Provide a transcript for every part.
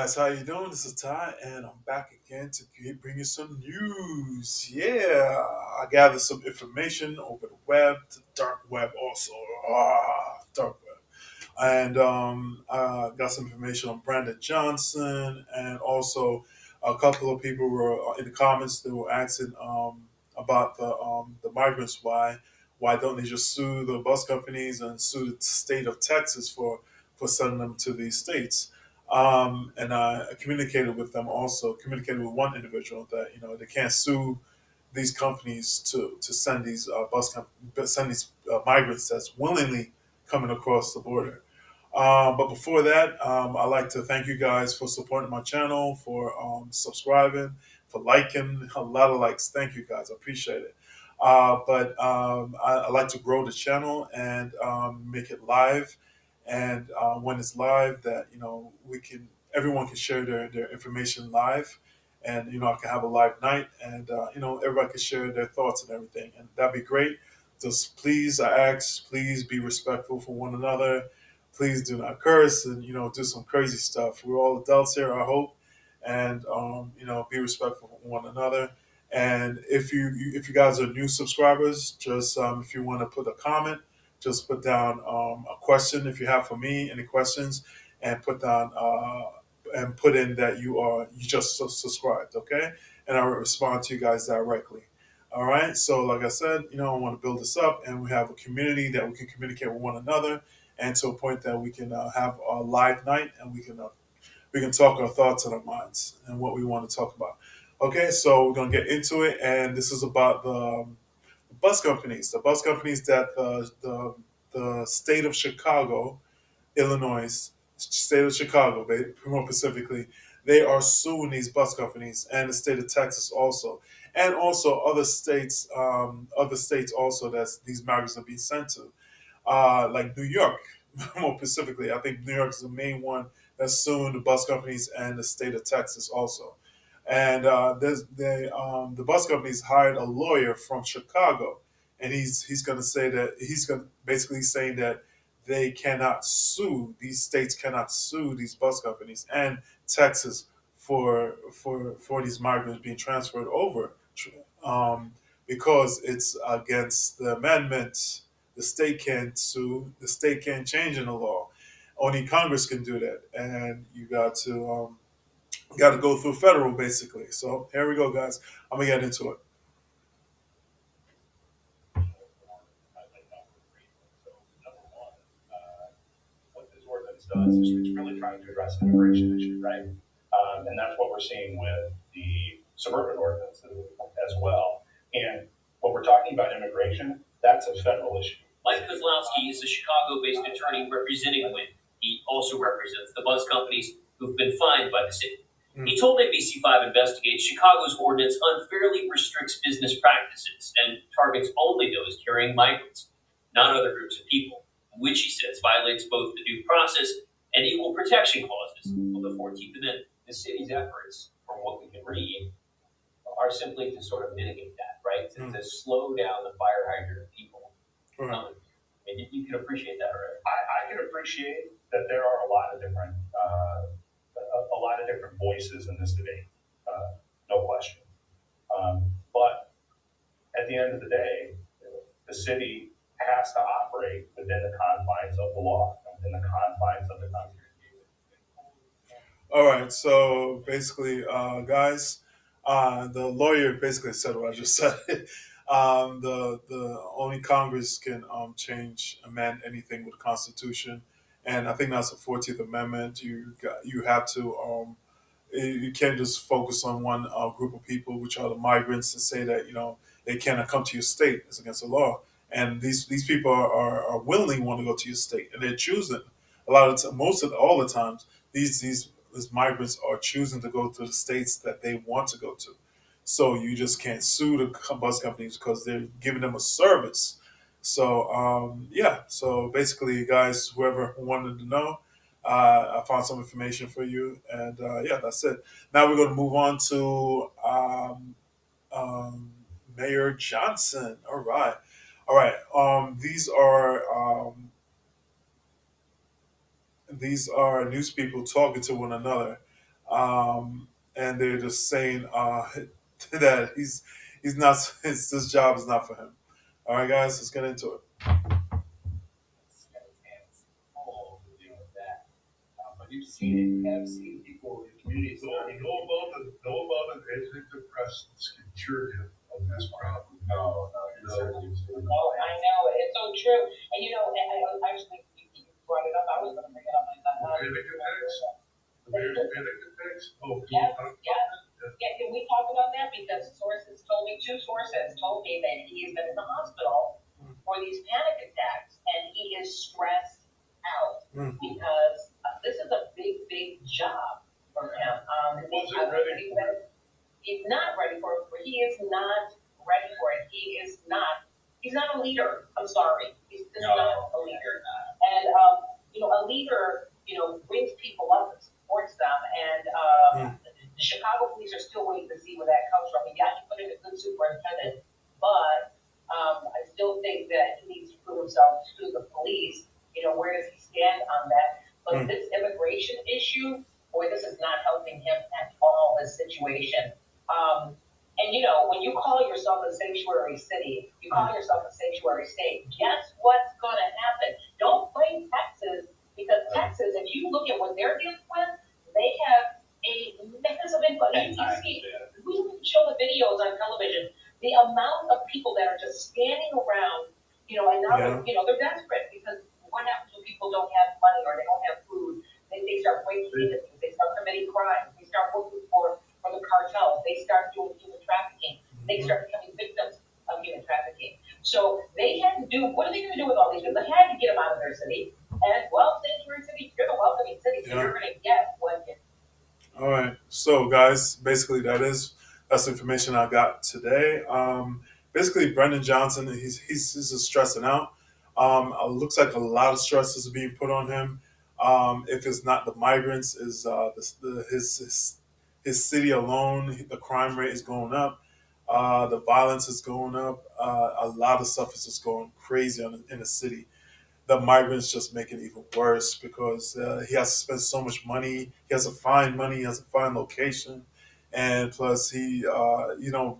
guys, how you doing? This is Ty, and I'm back again to bring you some news. Yeah, I gathered some information over the web, the dark web also. Dark web. And got some information on Brandon Johnson, and also a couple of people were in the comments. They were asking about the migrants. Why don't they just sue the bus companies and sue the state of Texas for sending them to these states? And I communicated with them also. Communicated with one individual that they can't sue these companies to send these send these migrants that's willingly coming across the border. But before that, I'd like to thank you guys for supporting my channel, for subscribing, for liking. A lot of likes. Thank you guys. I appreciate it. But I like to grow the channel and make it live. And when it's live, that we can everyone can share their information live, and I can have a live night, and everybody can share their thoughts and everything, and that'd be great. Just please, I ask, please be respectful for one another. Please do not curse and do some crazy stuff. We're all adults here, I hope, and be respectful for one another. And if you guys are new subscribers, just if you want to put a comment, just put down a question if you have for me, any questions, and put in that you just subscribed, okay? And I will respond to you guys directly. All right. So, like I said, I want to build this up, and we have a community that we can communicate with one another, and to a point that we can have a live night, and we can talk our thoughts and our minds and what we want to talk about. Okay, so we're gonna get into it, and this is about the bus companies. The bus companies that the state of Chicago, Illinois, state of Chicago, more specifically, they are suing these bus companies, and the state of Texas also, and also other states also that these migrants are being sent to, like New York, more specifically. I think New York is the main one that's suing the bus companies and the state of Texas also. And the bus companies hired a lawyer from Chicago, and he's going to say that he's going to basically saying that they cannot sue these states cannot sue these bus companies and Texas for these migrants being transferred over, um, because it's against the amendment. The state can't sue. The state can't change in the law. Only Congress can do that, and you got to go through federal basically. So here we go, guys. I'm gonna get into it. What this ordinance does is it's really trying to address an immigration issue, right? And that's what we're seeing with the suburban ordinance as well. And what we're talking about immigration, that's a federal issue. Mike Kozlowski is a Chicago-based attorney representing Wynn. He also represents the bus companies who've been fined by the city. He told ABC5 Investigates Chicago's ordinance unfairly restricts business practices and targets only those carrying migrants, not other groups of people, which he says violates both the due process and equal protection clauses of the 14th Amendment. The city's efforts, from what we can read, are simply to sort of mitigate that, right? To slow down the fire hydrant of people All right. coming. And you can appreciate that, right? I can appreciate that there are a lot of different voices in this debate, no question. But at the end of the day, the city has to operate within the confines of the law, within the confines of the country. All right. So basically, guys, the lawyer basically said what I just said. The only Congress can change, amend anything with the Constitution, and I think that's the 14th Amendment. You have to you can't just focus on one group of people, which are the migrants, and say that they cannot come to your state. It's against the law. And these people are willingly want to go to your state, and they're choosing. A lot of most of all the times, these migrants are choosing to go to the states that they want to go to. So you just can't sue the bus companies because they're giving them a service. So yeah. So basically, guys, whoever wanted to know, I found some information for you, and yeah, that's it. Now we're going to move on to Mayor Johnson. All right, all right. These are news people talking to one another. and they're just saying that he's not this job is not for him. All right, guys, let's get into it. All to deal with that. But you've seen it, have seen people in communities. Know about an educated presence can cure him of this problem. No, No. Oh, I know, it's so true. And I actually, you brought it up, I was gonna bring it up myself. Panic attacks? The mayor's panic attacks? Oh, Yes, people- yes. Yeah, can we talk about that? Because two sources told me that he has been in the hospital for these panic attacks and he is stressed out Mm. because this is a big, big job for him. Wasn't ready for it. He's not ready for it. He is not ready for it. He's not a leader. I'm sorry. He's just not a leader. And, a leader, brings people up and supports them. And, the Chicago police are still waiting to see where that comes from. He put in a good superintendent, but, I still think that he needs to prove himself to the police. Where does he stand on that? But this immigration issue, boy, this is not helping him at all, this situation. And when you call yourself a sanctuary city, you call yourself a sanctuary state, guess what's going to happen? Don't blame Texas, because Texas, if you look at what they're dealing with, they have a massive influx. We can show the videos on television, the amount of people that are just standing around, and now they're desperate because what happens when people don't have money or they don't have food? They start breaking into things, they start committing crimes, they start working for the cartels, they start doing human trafficking, they start becoming victims of human trafficking. So they had to do, what are they going to do with all these people? They had to get them out of their city. And, sanctuary city, you're the welcoming city, so you're going to get what you. All right. So, guys, basically that's the information I got today. Basically, Brendan Johnson, he's just stressing out. Looks like a lot of stress is being put on him. If it's not the migrants, is his city alone, the crime rate is going up. The violence is going up. A lot of stuff is just going crazy in the city. The migrants just make it even worse because he has to spend so much money. He has to find money. He has to find location, and plus he,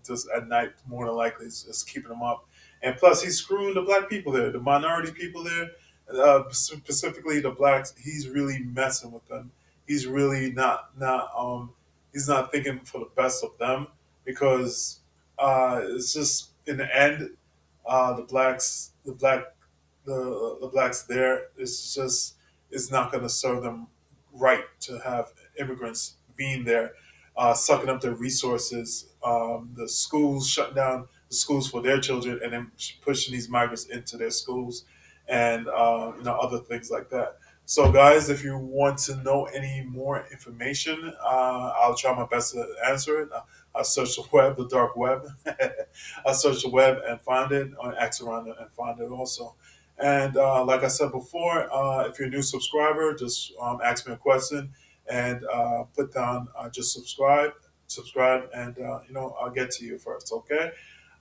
just at night more than likely is keeping them up. And plus he's screwing the black people there, the minority people there, specifically the blacks. He's really messing with them. He's really not he's not thinking for the best of them because it's just in the end, the blacks, the blacks there, it's not going to serve them right to have immigrants being there, sucking up their resources. The schools shutting down the schools for their children, and then pushing these migrants into their schools, and other things like that. So, guys, if you want to know any more information, I'll try my best to answer it. I'll search the web, the dark web. I'll search the web and find it, or ask around it and find it also. And like I said before, if you're a new subscriber, just ask me a question and put down just subscribe, and I'll get to you first. Okay.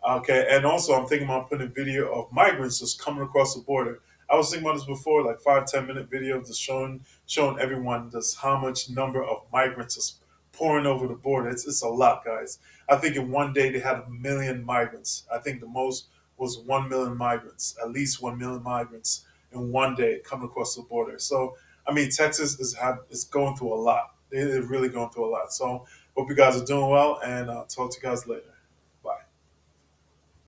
Okay. And also, I'm thinking about putting a video of migrants just coming across the border. I was thinking about this before, like 5-10 minute video, just showing everyone just how much number of migrants is pouring over the border. It's a lot, guys. I think in one day they had 1 million migrants. I think the most was 1 million migrants, at least 1 million migrants in one day coming across the border. So I mean, Texas is going through a lot. They're really going through a lot. So hope you guys are doing well, and talk to you guys later.